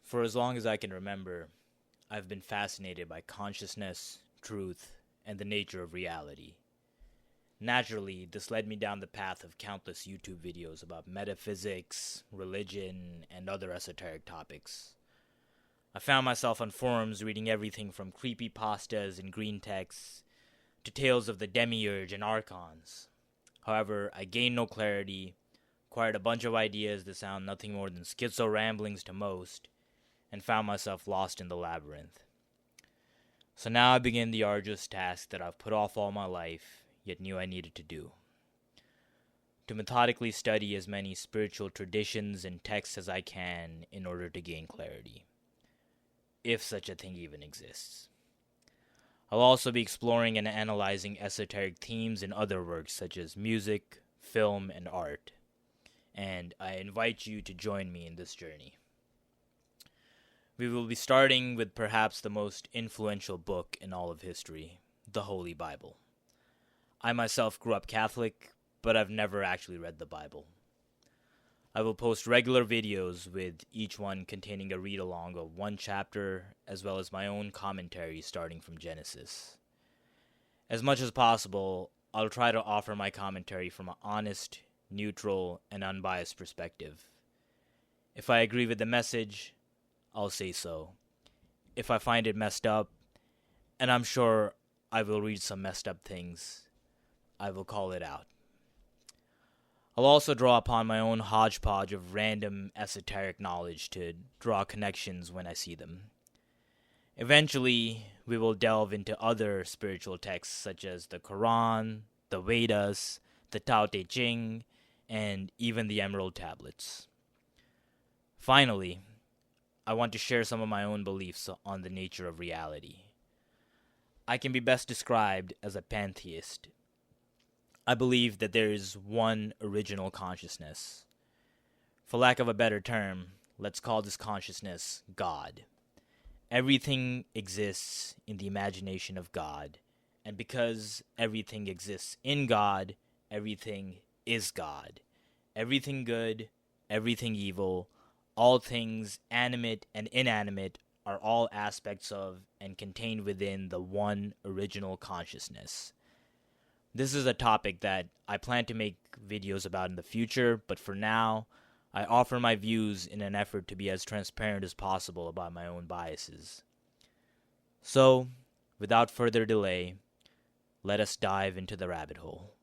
For as long as I can remember, I've been fascinated by consciousness, truth, and the nature of reality. Naturally, this led me down the path of countless YouTube videos about metaphysics, religion, and other esoteric topics. I found myself on forums reading everything from creepypastas and green texts to tales of the demiurge and archons. However, I gained no clarity, acquired a bunch of ideas that sound nothing more than schizo ramblings to most, and found myself lost in the labyrinth. So now I begin the arduous task that I've put off all my life, yet knew I needed to do. To methodically study as many spiritual traditions and texts as I can in order to gain clarity, if such a thing even exists. I'll also be exploring and analyzing esoteric themes in other works such as music, film, and art, and I invite you to join me in this journey. We will be starting with perhaps the most influential book in all of history, the Holy Bible. I myself grew up Catholic, but I've never actually read the Bible. I will post regular videos with each one containing a read-along of one chapter, as well as my own commentary starting from Genesis. As much as possible, I'll try to offer my commentary from an honest, neutral, and unbiased perspective. If I agree with the message, I'll say so. If I find it messed up, and I'm sure I will read some messed up things, I will call it out. I'll also draw upon my own hodgepodge of random esoteric knowledge to draw connections when I see them. Eventually, we will delve into other spiritual texts such as the Quran, the Vedas, the Tao Te Ching, and even the Emerald Tablets. Finally, I want to share some of my own beliefs on the nature of reality. I can be best described as a pantheist. I believe that there is one original consciousness. For lack of a better term, let's call this consciousness God. Everything exists in the imagination of God, and because everything exists in God, everything is God. Everything good, everything evil, all things animate and inanimate are all aspects of and contained within the one original consciousness. This is a topic that I plan to make videos about in the future, but for now, I offer my views in an effort to be as transparent as possible about my own biases. So, without further delay, let us dive into the rabbit hole.